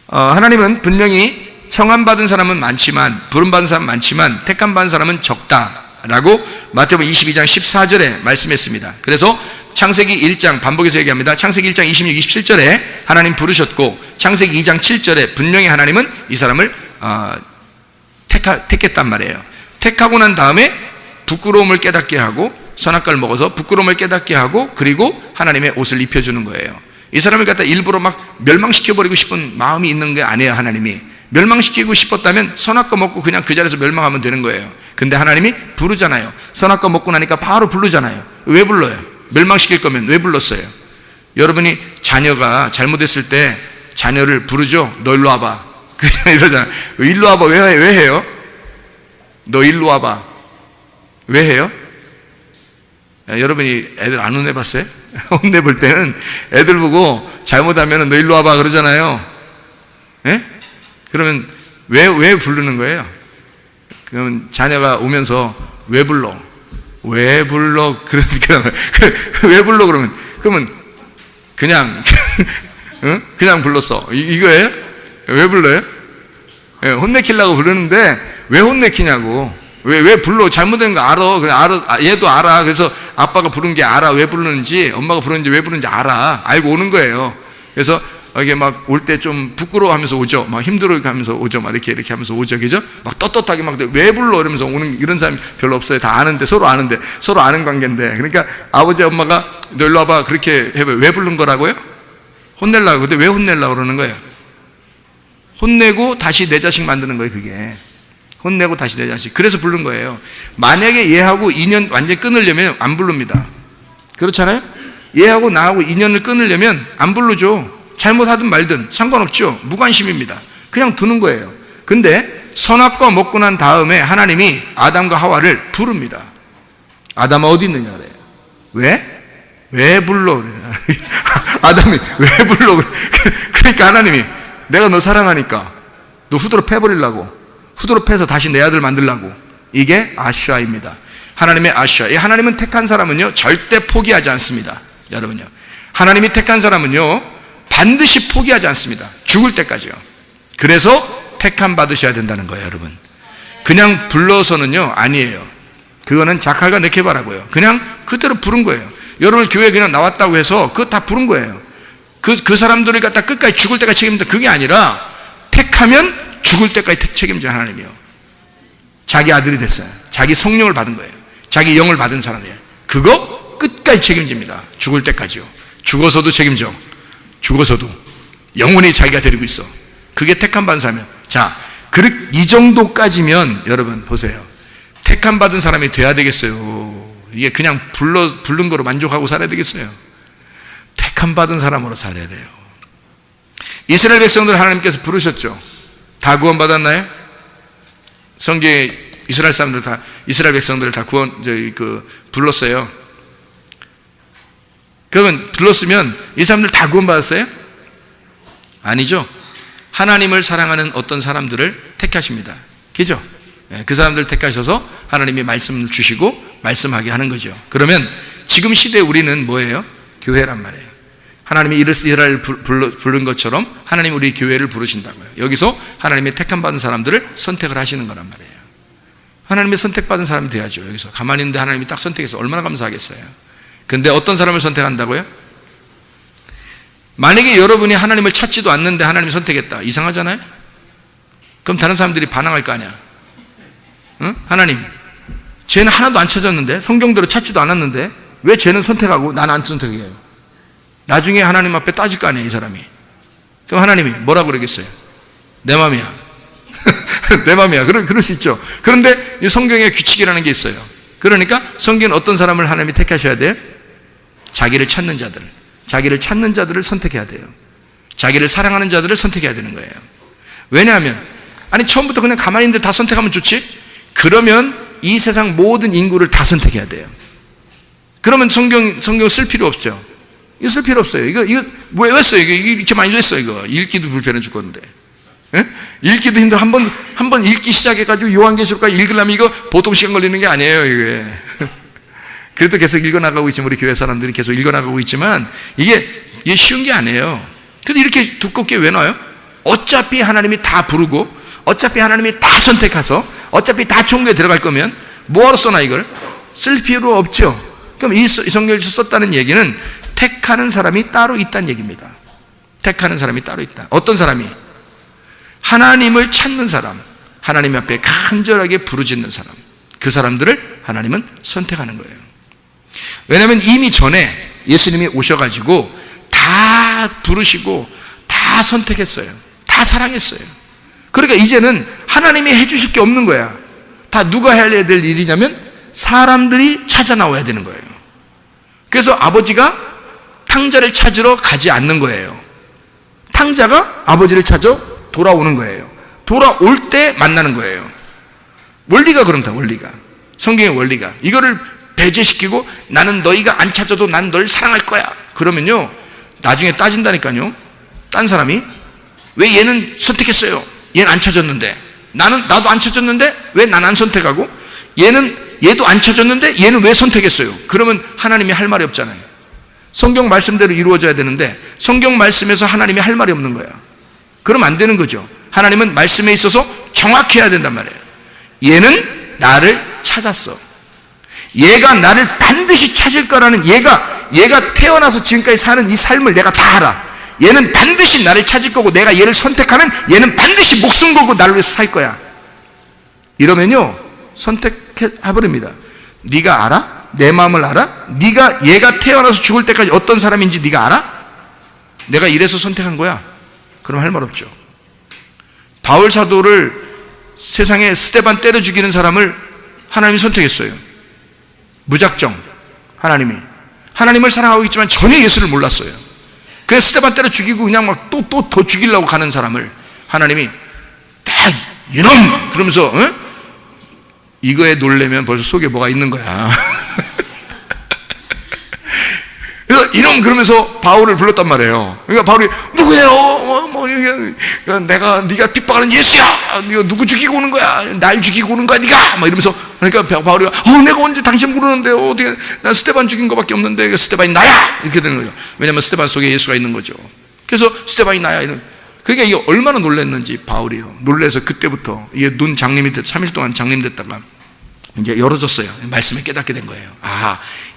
하나님은 분명히 청함받은 사람은 많지만, 부름받은 사람은 많지만 택함받은 사람은 적다라고 마태복음 22장 14절에 말씀했습니다. 그래서 창세기 1장, 반복해서 얘기합니다. 창세기 1장 26, 27절에 하나님 부르셨고, 창세기 2장 7절에 분명히 하나님은 이 사람을 택했단 말이에요. 택하고 난 다음에 부끄러움을 깨닫게 하고, 선악과를 먹어서 부끄러움을 깨닫게 하고, 그리고 하나님의 옷을 입혀주는 거예요. 이 사람을 갖다 일부러 막 멸망시켜버리고 싶은 마음이 있는 게 아니에요. 하나님이 멸망시키고 싶었다면 선악과 먹고 그냥 그 자리에서 멸망하면 되는 거예요. 근데 하나님이 부르잖아요. 선악과 먹고 나니까 바로 부르잖아요. 왜 불러요? 멸망시킬 거면 왜 불렀어요? 여러분이 자녀가 잘못했을 때 자녀를 부르죠. 너 일로 와봐. 그냥 이러잖아요. 일로 와봐. 왜 해요? 너 일로 와봐. 왜 해요? 여러분이 애들 안 혼내봤어요? 혼내볼 때는 애들 보고 잘못하면 너 일로 와봐 그러잖아요. 예? 그러면 왜 부르는 거예요? 그러면 자녀가 오면서 왜 불러? 왜 불러? 그러니까 왜 불러? 그러면 그냥 그냥 불렀어. 이거예요? 왜 불러요? 예, 혼내키려고 부르는데 왜 혼내키냐고. 왜 불러? 잘못된 거 알아. 그냥 알아. 얘도 알아. 그래서 아빠가 부른 게 알아. 왜 부르는지, 엄마가 부르는지 왜 부르는지 알아. 알고 오는 거예요. 그래서 이게 막 올 때 좀 부끄러워하면서 오죠. 막 힘들어하면서 오죠. 막 이렇게 하면서 오죠. 그죠? 막 떳떳하게 막 왜 불러? 이러면서 오는 이런 사람이 별로 없어요. 다 아는데, 서로 아는 관계인데. 그러니까 아버지, 엄마가 너 일로 와봐. 그렇게 해봐요. 왜 부른 거라고요? 혼내려고. 근데 왜 혼내려고 그러는 거예요? 혼내고 다시 내 자식 만드는 거예요, 그게. 혼내고 다시 내 자식. 그래서 부른 거예요. 만약에 얘하고 인연 완전히 끊으려면 안 부릅니다. 그렇잖아요? 얘하고 나하고 인연을 끊으려면 안 부르죠. 잘못하든 말든 상관없죠. 무관심입니다. 그냥 두는 거예요. 근데 선악과 먹고 난 다음에 하나님이 아담과 하와를 부릅니다. 아담아 어디 있느냐 그래요. 왜 불러? 아담이 왜 불러? 그러니까 하나님이 내가 너 사랑하니까 너 후드로 패버리려고, 후드로 패서 다시 내 아들 만들려고. 이게 아슈아입니다. 하나님의 아슈아. 이 하나님은 택한 사람은요 절대 포기하지 않습니다. 여러분요, 하나님이 택한 사람은요 반드시 포기하지 않습니다. 죽을 때까지요. 그래서 택함 받으셔야 된다는 거예요. 여러분, 그냥 불러서는요 아니에요. 그거는 자칼과 네케바라고요. 그냥 그대로 부른 거예요. 여러분 교회 그냥 나왔다고 해서 그거 다 부른 거예요. 그 사람들을 갖다 끝까지 죽을 때까지 책임진다, 그게 아니라 택하면 죽을 때까지 책임져 하나님이요. 자기 아들이 됐어요. 자기 성령을 받은 거예요. 자기 영을 받은 사람이에요. 그거 끝까지 책임집니다. 죽을 때까지요. 죽어서도 책임져. 죽어서도 영원히 자기가 데리고 있어. 그게 택함 받은 사람이에요. 자, 이 정도까지면 여러분 보세요. 택함 받은 사람이 돼야 되겠어요? 이게 그냥 부른 거로 만족하고 살아야 되겠어요? 택함 받은 사람으로 살아야 돼요. 이스라엘 백성들 하나님께서 부르셨죠. 다 구원 받았나요? 성경에 이스라엘 사람들 다, 이스라엘 백성들을 다 불렀어요. 그러면 불렀으면 이 사람들 다 구원 받았어요? 아니죠. 하나님을 사랑하는 어떤 사람들을 택하십니다. 그죠? 그 사람들 택하셔서 하나님이 말씀을 주시고 말씀하게 하는 거죠. 그러면 지금 시대에 우리는 뭐예요? 교회란 말이에요. 하나님이 이스라엘을 부른 것처럼 하나님이 우리 교회를 부르신다고요. 여기서 하나님의 택함 받은 사람들을 선택을 하시는 거란 말이에요. 하나님의 선택받은 사람이 돼야죠. 여기서 가만히 있는데 하나님이 딱 선택해서 얼마나 감사하겠어요. 근데 어떤 사람을 선택한다고요? 만약에 여러분이 하나님을 찾지도 않는데 하나님이 선택했다, 이상하잖아요? 그럼 다른 사람들이 반항할 거 아니야. 응? 하나님, 쟤는 하나도 안 찾았는데, 성경대로 찾지도 않았는데 왜 쟤는 선택하고 나는 안 선택해요? 나중에 하나님 앞에 따질 거 아니에요, 이 사람이. 그럼 하나님이 뭐라고 그러겠어요? 내 맘이야. 내 맘이야. 그럴 수 있죠. 그런데 이 성경에 규칙이라는 게 있어요. 그러니까 성경은 어떤 사람을 하나님이 택하셔야 돼요? 자기를 찾는 자들을 선택해야 돼요. 자기를 사랑하는 자들을 선택해야 되는 거예요. 왜냐하면 아니 처음부터 그냥 가만히 있는데 다 선택하면 좋지? 그러면 이 세상 모든 인구를 다 선택해야 돼요. 그러면 성경 쓸 필요 없죠. 이거 쓸 필요 없어요. 이거 왜 써요? 이거 이렇게 많이 왜 써? 이거 읽기도 불편해 죽겠는데. 예? 읽기도 힘들어. 한 번 읽기 시작해가지고 요한계시록까지 읽으려면 이거 보통 시간 걸리는 게 아니에요, 이게. 그래도 계속 읽어나가고 있지만, 우리 교회 사람들이 계속 읽어나가고 있지만, 이게 쉬운 게 아니에요. 근데 이렇게 두껍게 왜 놔요? 어차피 하나님이 다 부르고 어차피 하나님이 다 선택해서 어차피 다 천국에 들어갈 거면 뭐하러 써나 이걸? 쓸 필요 없죠. 그럼 이 성경에서 썼다는 얘기는 택하는 사람이 따로 있다는 얘기입니다. 택하는 사람이 따로 있다. 어떤 사람이? 하나님을 찾는 사람, 하나님 앞에 간절하게 부르짖는 사람, 그 사람들을 하나님은 선택하는 거예요. 왜냐하면 이미 전에 예수님이 오셔가지고 다 부르시고 다 선택했어요. 다 사랑했어요. 그러니까 이제는 하나님이 해주실 게 없는 거야. 다 누가 해야 될 일이냐면 사람들이 찾아 나와야 되는 거예요. 그래서 아버지가 탕자를 찾으러 가지 않는 거예요. 탕자가 아버지를 찾아 돌아오는 거예요. 돌아올 때 만나는 거예요. 원리가 그런다. 원리가, 성경의 원리가 이거를 배제시키고 나는 너희가 안 찾아도 난 널 사랑할 거야 그러면요 나중에 따진다니까요. 딴 사람이 왜 얘는 선택했어요? 얘는 안 찾았는데. 나도 안 찾았는데 왜 난 안 선택하고 얘도 안 찾았는데 얘는 왜 선택했어요? 그러면 하나님이 할 말이 없잖아요. 성경 말씀대로 이루어져야 되는데 성경 말씀에서 하나님이 할 말이 없는 거야. 그럼 안 되는 거죠. 하나님은 말씀에 있어서 정확해야 된단 말이에요. 얘는 나를 찾았어. 얘가 나를 반드시 찾을 거라는 얘가 태어나서 지금까지 사는 이 삶을 내가 다 알아. 얘는 반드시 나를 찾을 거고 내가 얘를 선택하면 얘는 반드시 목숨 걸고 나를 위해서 살 거야. 이러면요 선택해버립니다. 네가 알아? 내 마음을 알아? 얘가 태어나서 죽을 때까지 어떤 사람인지 네가 알아? 내가 이래서 선택한 거야. 그럼 할 말 없죠. 바울 사도를 세상에 스데반 때려 죽이는 사람을 하나님이 선택했어요. 무작정 하나님을 사랑하고 있지만 전혀 예수를 몰랐어요. 그래서 스데반 때려 죽이고 그냥 막 또 더 죽이려고 가는 사람을 하나님이 딱 이놈 그러면서 이거에 놀래면 벌써 속에 뭐가 있는 거야. 그래서 이놈 그러면서 바울을 불렀단 말이에요. 그러니까 바울이 누구예요? 네가 핍박하는 예수야. 네가 누구 죽이고 오는 거야? 날 죽이고 오는 거야 네가? 막 이러면서 그러니까 바울이 내가 언제 당신 부르는데요? 어떻게 나 스데반 죽인 거밖에 없는데 스데반이 나야 이렇게 되는 거죠. 왜냐하면 스데반 속에 예수가 있는 거죠. 그래서 스데반이 나야 이런. 그러니까 이게 얼마나 놀랐는지 바울이요. 놀라서 그때부터 이게 눈 장님이 3일 동안 장님됐다가 이제 열어졌어요. 말씀을 깨닫게 된 거예요.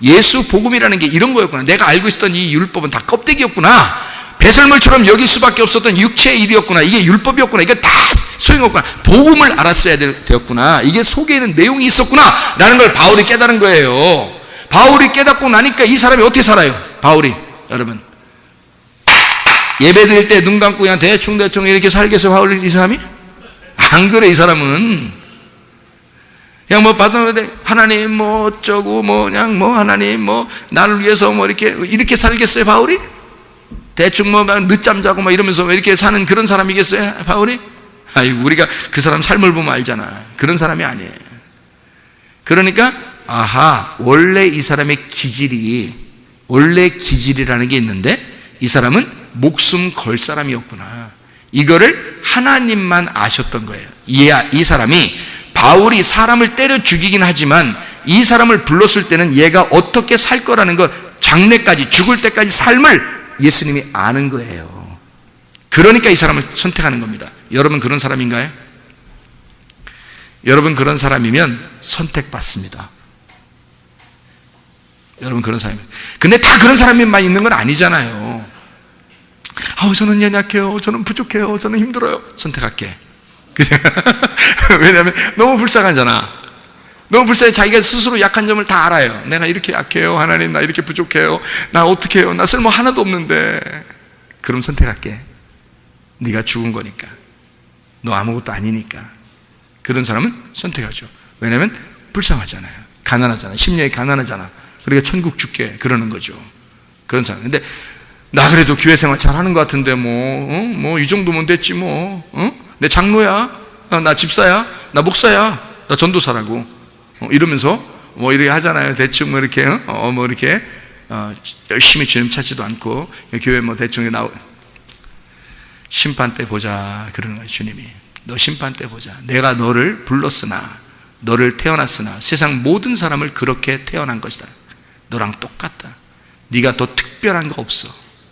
예수 복음이라는 게 이런 거였구나. 내가 알고 있었던 이 율법은 다 껍데기였구나. 배설물처럼 여길 수밖에 없었던 육체의 일이었구나. 이게 율법이었구나. 이게 다 소용없구나. 복음을 알았어야 되었구나. 이게 속에는 내용이 있었구나 라는 걸 바울이 깨달은 거예요. 바울이 깨닫고 나니까 이 사람이 어떻게 살아요? 바울이 여러분 예배 드릴 때 눈 감고 그냥 대충 이렇게 살겠어요? 바울이 이 사람이? 안 그래. 이 사람은 그냥 받아야 하나님 어쩌고 그냥 하나님 나를 위해서 이렇게 살겠어요 바울이? 대충 늦잠 자고 이러면서 이렇게 사는 그런 사람이겠어요 바울이? 우리가 그 사람 삶을 보면 알잖아. 그런 사람이 아니에요. 그러니까 원래 이 사람의 기질이라는 게 있는데 이 사람은 목숨 걸 사람이었구나. 이거를 하나님만 아셨던 거예요. 이 사람이 바울이 사람을 때려 죽이긴 하지만 이 사람을 불렀을 때는 얘가 어떻게 살 거라는 것, 장래까지 죽을 때까지 삶을 예수님이 아는 거예요. 그러니까 이 사람을 선택하는 겁니다. 여러분 그런 사람인가요? 여러분 그런 사람이면 선택받습니다. 여러분 그런 사람이면. 근데 다 그런 사람만 있는 건 아니잖아요. 저는 연약해요. 저는 부족해요. 저는 힘들어요. 선택할게. 그죠? 왜냐하면 너무 불쌍하잖아. 너무 불쌍해. 자기가 스스로 약한 점을 다 알아요. 내가 이렇게 약해요. 하나님 나 이렇게 부족해요. 나 어떻게 해요? 나 쓸모 하나도 없는데. 그럼 선택할게. 네가 죽은 거니까. 너 아무것도 아니니까. 그런 사람은 선택하죠. 왜냐하면 불쌍하잖아요. 가난하잖아. 심령이 가난하잖아. 그러니까 천국 줄게 그러는 거죠. 그런 사람. 근데 나 그래도 교회 생활 잘하는 것 같은데 이 정도면 됐지 내 장로야, 나 집사야, 나 목사야, 나 전도사라고 이러면서 이렇게 하잖아요. 대충 이렇게 열심히 주님 찾지도 않고 교회 대충 심판 때 보자 그러는 거예요. 주님이 너 심판 때 보자. 내가 너를 불렀으나 너를 태어났으나 세상 모든 사람을 그렇게 태어난 것이다. 너랑 똑같다. 네가 더 특별한 거 없어.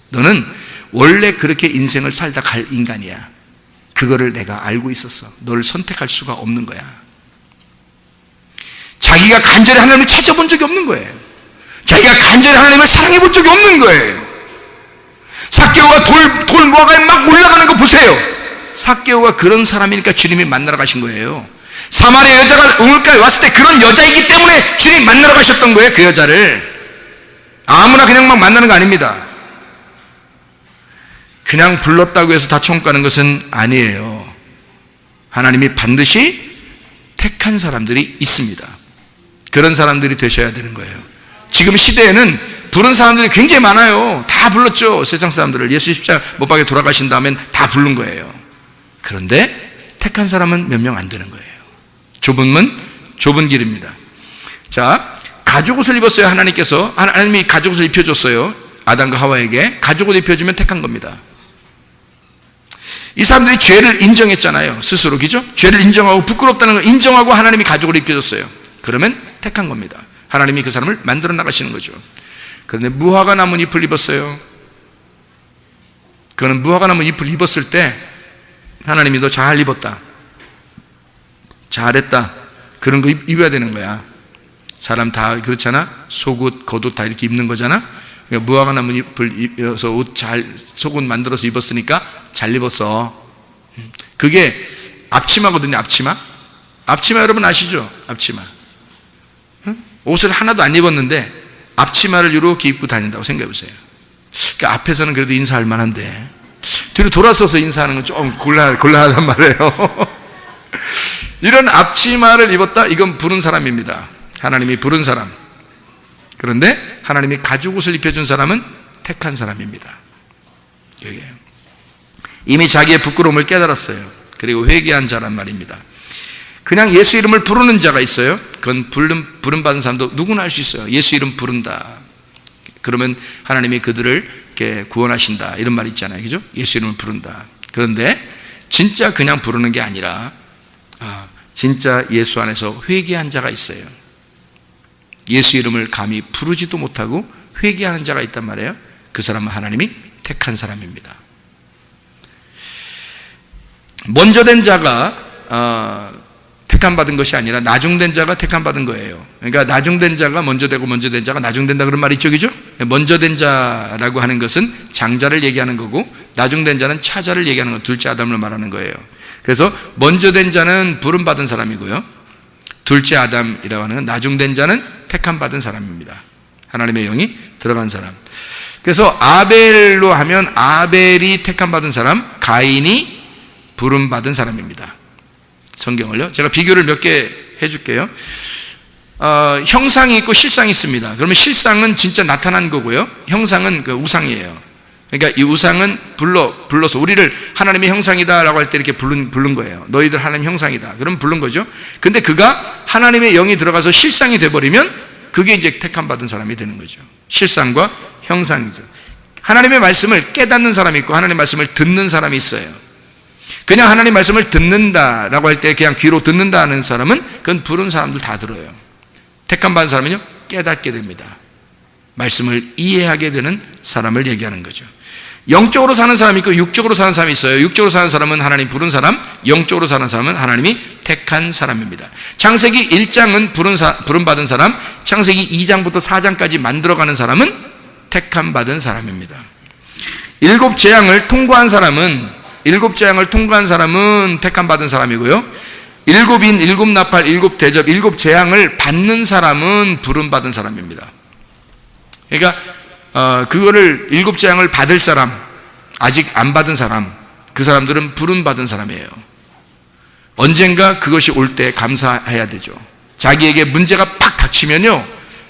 너는 원래 그렇게 인생을 살다 갈 인간이야. 그거를 내가 알고 있었어. 너를 선택할 수가 없는 거야. 자기가 간절히 하나님을 찾아본 적이 없는 거예요. 자기가 간절히 하나님을 사랑해 본 적이 없는 거예요. 삭개오가 돌 모아가 막 올라가는 거 보세요. 삭개오가 그런 사람이니까 주님이 만나러 가신 거예요. 사마리아 여자가 우물가에 왔을 때 그런 여자이기 때문에 주님이 만나러 가셨던 거예요. 그 여자를 아무나 그냥 막 만나는 거 아닙니다. 그냥 불렀다고 해서 다 천국 가는 것은 아니에요. 하나님이 반드시 택한 사람들이 있습니다. 그런 사람들이 되셔야 되는 거예요. 지금 시대에는 부른 사람들이 굉장히 많아요. 다 불렀죠. 세상 사람들을. 예수 십자가 못 박에 돌아가신 다음엔 다 부른 거예요. 그런데 택한 사람은 몇 명 안 되는 거예요. 좁은 문, 좁은 길입니다. 자, 가죽옷을 입었어요. 하나님이 가죽옷을 입혀줬어요. 아담과 하와에게 가죽옷을 입혀주면 택한 겁니다. 이 사람들이 죄를 인정했잖아요. 스스로, 그죠? 죄를 인정하고 부끄럽다는 걸 인정하고 하나님이 가죽을 입혀줬어요. 그러면 택한 겁니다. 하나님이 그 사람을 만들어 나가시는 거죠. 그런데 무화과 나무 잎을 입었어요. 그는 무화과 나무 잎을 입었을 때 하나님이 너 잘 입었다, 잘했다, 그런 거 입어야 되는 거야. 사람 다 그렇잖아. 속옷, 겉옷 다 이렇게 입는 거잖아. 그러니까 무화과 나무 잎을 입어서 옷 잘, 속옷 만들어서 입었으니까 잘 입었어. 그게 앞치마거든요. 앞치마 여러분 아시죠? 앞치마. 옷을 하나도 안 입었는데 앞치마를 이렇게 입고 다닌다고 생각해 보세요. 그러니까 앞에서는 그래도 인사할 만한데 뒤로 돌아서서 인사하는 건 좀 곤란하단 말이에요. 이런 앞치마를 입었다? 이건 부른 사람입니다. 하나님이 부른 사람. 그런데 하나님이 가죽옷을 입혀준 사람은 택한 사람입니다. 이미 자기의 부끄러움을 깨달았어요. 그리고 회개한 자란 말입니다. 그냥 예수 이름을 부르는 자가 있어요. 그건 부름받은 사람도 누구나 할 수 있어요. 예수 이름 부른다. 그러면 하나님이 그들을 이렇게 구원하신다. 이런 말 있잖아요. 그죠? 예수 이름을 부른다. 그런데 진짜 그냥 부르는 게 아니라 진짜 예수 안에서 회개한 자가 있어요. 예수 이름을 감히 부르지도 못하고 회개하는 자가 있단 말이에요. 그 사람은 하나님이 택한 사람입니다. 먼저 된 자가 택함받은 것이 아니라 나중된 자가 택함받은 거예요. 그러니까 나중된 자가 먼저 되고 먼저 된 자가 나중된다 그런 말이 있죠. 그죠? 먼저 된 자라고 하는 것은 장자를 얘기하는 거고 나중된 자는 차자를 얘기하는 거, 둘째 아담을 말하는 거예요. 그래서 먼저 된 자는 부름받은 사람이고요, 둘째 아담이라고 하는 건 나중된 자는 택함받은 사람입니다. 하나님의 영이 들어간 사람. 그래서 아벨로 하면 아벨이 택함받은 사람, 가인이 부름받은 사람입니다. 성경을요. 제가 비교를 몇 개 해줄게요. 형상이 있고 실상이 있습니다. 그러면 실상은 진짜 나타난 거고요, 형상은 그 우상이에요. 그러니까 이 우상은 불러서 우리를 하나님의 형상이다라고 할 때 이렇게 부른 거예요. 너희들 하나님 형상이다. 그럼 부른 거죠. 근데 그가 하나님의 영이 들어가서 실상이 돼버리면 그게 이제 택함받은 사람이 되는 거죠. 실상과 형상이죠. 하나님의 말씀을 깨닫는 사람이 있고 하나님의 말씀을 듣는 사람이 있어요. 그냥 하나님 말씀을 듣는다라고 할 때 그냥 귀로 듣는다는 사람은 그건 부른 사람들 다 들어요. 택함받은 사람은요, 깨닫게 됩니다. 말씀을 이해하게 되는 사람을 얘기하는 거죠. 영적으로 사는 사람이 있고 육적으로 사는 사람이 있어요. 육적으로 사는 사람은 하나님 부른 사람, 영적으로 사는 사람은 하나님이 택한 사람입니다. 창세기 1장은 부름받은 사람, 창세기 2장부터 4장까지 만들어가는 사람은 택함받은 사람입니다. 일곱 재앙을 통과한 사람은 택함받은 사람이고요, 일곱 인, 일곱 나팔, 일곱 대접, 일곱 재앙을 받는 사람은 부름받은 사람입니다. 그러니까 그거를 일곱 재앙을 받을 사람, 아직 안 받은 사람, 그 사람들은 부름받은 사람이에요. 언젠가 그것이 올 때 감사해야 되죠. 자기에게 문제가 팍 닥치면요,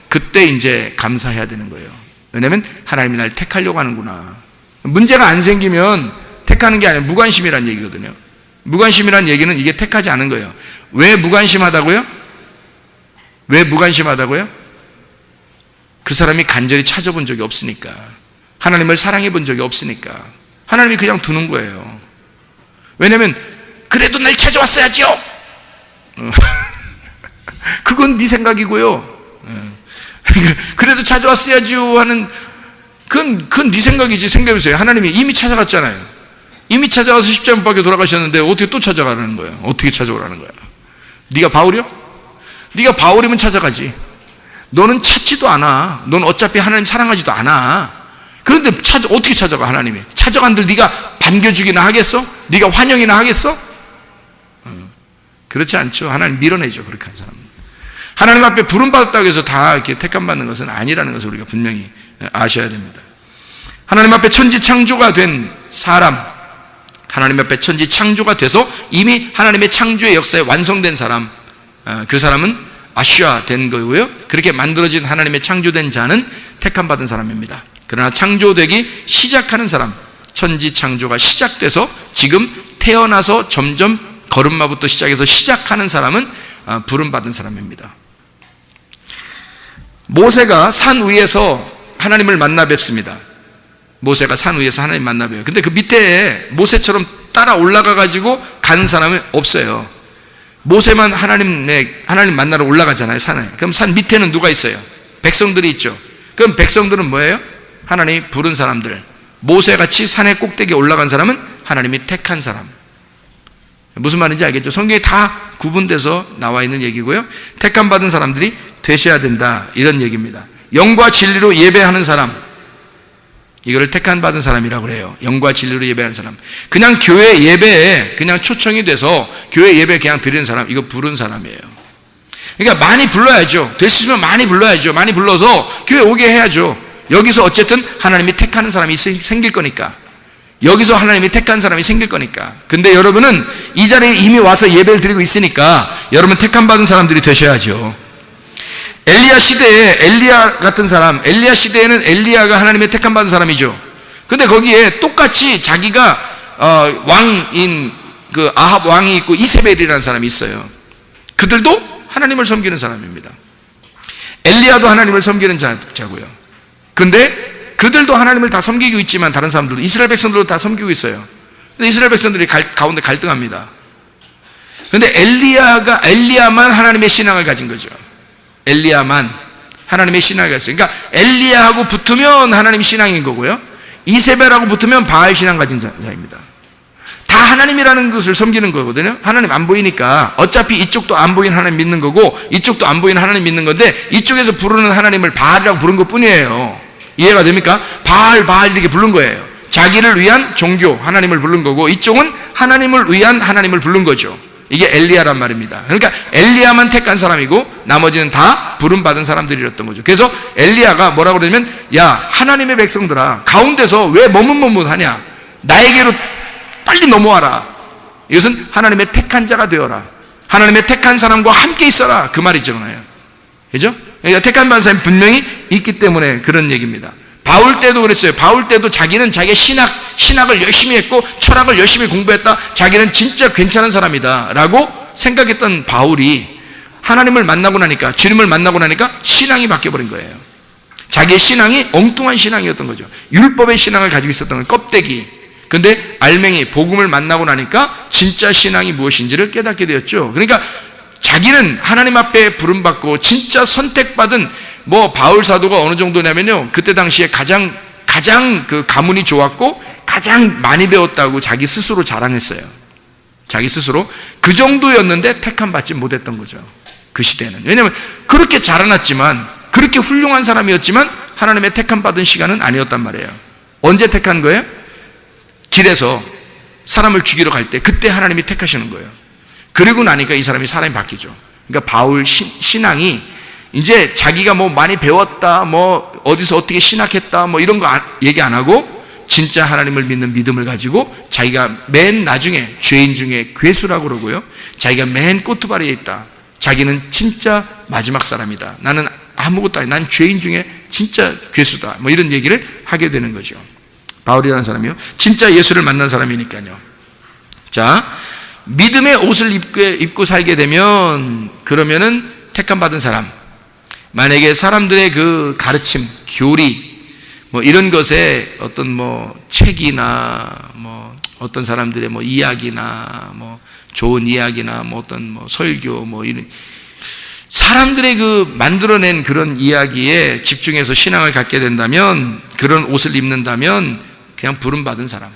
그때 이제 감사해야 되는 거예요. 왜냐하면 하나님이 날 택하려고 하는구나. 문제가 안 생기면 택하는 게 아니라 무관심이라는 얘기거든요. 무관심이라는 얘기는 이게 택하지 않은 거예요. 왜 무관심하다고요? 그 사람이 간절히 찾아본 적이 없으니까, 하나님을 사랑해 본 적이 없으니까 하나님이 그냥 두는 거예요. 왜냐하면 그래도 날 찾아왔어야죠. 그건 네 생각이고요. 그래도 찾아왔어야죠 하는 그건 네 생각이지. 생각해보세요. 하나님이 이미 찾아갔잖아요. 이미 찾아가서 십자가 못 박혀 돌아가셨는데 어떻게 또 찾아가라는 거예요? 어떻게 찾아오라는 거야? 네가 바울이요? 네가 바울이면 찾아가지. 너는 찾지도 않아. 넌 어차피 하나님 사랑하지도 않아. 그런데 어떻게 찾아가 하나님이? 찾아간들 네가 반겨주기나 하겠어? 네가 환영이나 하겠어? 그렇지 않죠. 하나님 밀어내죠. 그렇게 한 사람은. 하나님 앞에 부름받았다고 해서 다 이렇게 택함받는 것은 아니라는 것을 우리가 분명히 아셔야 됩니다. 하나님 앞에 천지 창조가 된 사람, 하나님 앞에 천지 창조가 돼서 이미 하나님의 창조의 역사에 완성된 사람, 그 사람은 아슈아 된 거고요. 그렇게 만들어진 하나님의 창조된 자는 택함받은 사람입니다. 그러나 창조되기 시작하는 사람, 천지 창조가 시작돼서 지금 태어나서 점점 걸음마부터 시작해서 시작하는 사람은 부름받은 사람입니다. 모세가 산 위에서 하나님을 만나 뵙습니다. 모세가 산 위에서 하나님 만나 뵈요. 근데 그 밑에 모세처럼 따라 올라가 가지고 가는 사람은 없어요. 모세만 하나님 만나러 올라가잖아요, 산에. 그럼 산 밑에는 누가 있어요? 백성들이 있죠. 그럼 백성들은 뭐예요? 하나님이 부른 사람들. 모세같이 산의 꼭대기에 올라간 사람은 하나님이 택한 사람. 무슨 말인지 알겠죠? 성경에 다 구분돼서 나와 있는 얘기고요. 택함 받은 사람들이 되셔야 된다, 이런 얘기입니다. 영과 진리로 예배하는 사람, 이거를 택함 받은 사람이라고 그래요. 영과 진리로 예배하는 사람. 그냥 교회 예배에 그냥 초청이 돼서 교회 예배 그냥 드리는 사람, 이거 부른 사람이에요. 그러니까 많이 불러야죠. 될 수 있으면 많이 불러야죠. 많이 불러서 교회 오게 해야죠. 여기서 어쨌든 하나님이 택하는 사람이 생길 거니까. 여기서 하나님이 택한 사람이 생길 거니까. 근데 여러분은 이 자리에 이미 와서 예배를 드리고 있으니까 여러분 택함 받은 사람들이 되셔야죠. 엘리야 시대에 엘리야 같은 사람, 엘리야 시대에는 엘리야가 하나님의 택함 받은 사람이죠. 근데 거기에 똑같이 자기가 왕인 그 아합 왕이 있고 이세벨이라는 사람이 있어요. 그들도 하나님을 섬기는 사람입니다. 엘리야도 하나님을 섬기는 자고요. 근데 그들도 하나님을 다 섬기고 있지만 다른 사람들도, 이스라엘 백성들도 다 섬기고 있어요. 근데 이스라엘 백성들이 가운데 갈등합니다. 근데 엘리야만 하나님의 신앙을 가진 거죠. 엘리야만 하나님의 신앙을 가졌어요. 그러니까 엘리야하고 붙으면 하나님의 신앙인 거고요. 이세벨하고 붙으면 바알 신앙 가진 자입니다. 다 하나님이라는 것을 섬기는 거거든요. 하나님 안 보이니까 어차피 이쪽도 안 보이는 하나님 믿는 거고 이쪽도 안 보이는 하나님 믿는 건데 이쪽에서 부르는 하나님을 바알이라고 부른 것 뿐이에요. 이해가 됩니까? 바알 이렇게 부른 거예요. 자기를 위한 종교 하나님을 부른 거고 이쪽은 하나님을 위한 하나님을 부른 거죠. 이게 엘리야란 말입니다. 그러니까 엘리야만 택한 사람이고 나머지는 다 부름받은 사람들이었던 거죠. 그래서 엘리야가 뭐라고 그러냐면, 야 하나님의 백성들아, 가운데서 왜 머뭇머뭇하냐, 나에게로 빨리 넘어와라. 이것은 하나님의 택한 자가 되어라. 하나님의 택한 사람과 함께 있어라, 그 말이잖아요. 그죠? 그러니까 택한 받은 사람이 분명히 있기 때문에 그런 얘기입니다. 바울 때도 그랬어요. 바울 때도 자기는 자기의 신학을 열심히 했고 철학을 열심히 공부했다, 자기는 진짜 괜찮은 사람이다 라고 생각했던 바울이 하나님을 만나고 나니까, 주님을 만나고 나니까 신앙이 바뀌어버린 거예요. 자기의 신앙이 엉뚱한 신앙이었던 거죠. 율법의 신앙을 가지고 있었던 건 껍데기. 근데 알맹이 복음을 만나고 나니까 진짜 신앙이 무엇인지를 깨닫게 되었죠. 그러니까 자기는 하나님 앞에 부름받고 진짜 선택받은, 바울 사도가 어느 정도냐면요, 그때 당시에 가장 그 가문이 좋았고 가장 많이 배웠다고 자기 스스로 자랑했어요. 자기 스스로 그 정도였는데 택함 받지 못했던 거죠, 그 시대는. 왜냐하면 그렇게 자라났지만, 그렇게 훌륭한 사람이었지만 하나님의 택함 받은 시간은 아니었단 말이에요. 언제 택한 거예요? 길에서 사람을 죽이러 갈 때, 그때 하나님이 택하시는 거예요. 그리고 나니까 이 사람이 바뀌죠. 그러니까 바울 신앙이 이제 자기가 많이 배웠다, 어디서 어떻게 신학했다, 이런 거 얘기 안 하고 진짜 하나님을 믿는 믿음을 가지고 자기가 맨 나중에 죄인 중에 괴수라고 그러고요, 자기가 맨 꼬투발에 있다, 자기는 진짜 마지막 사람이다, 나는 아무것도 아니야, 난 죄인 중에 진짜 괴수다, 이런 얘기를 하게 되는 거죠. 바울이라는 사람이요, 진짜 예수를 만난 사람이니까요. 자, 믿음의 옷을 입고 살게 되면, 그러면은 택함 받은 사람, 만약에 사람들의 그 가르침, 교리, 이런 것에 어떤 책이나 어떤 사람들의 이야기나 좋은 이야기나 어떤 설교 이런 사람들의 그 만들어낸 그런 이야기에 집중해서 신앙을 갖게 된다면, 그런 옷을 입는다면 그냥 부름받은 사람.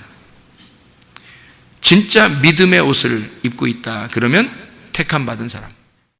진짜 믿음의 옷을 입고 있다. 그러면 택함 받은 사람.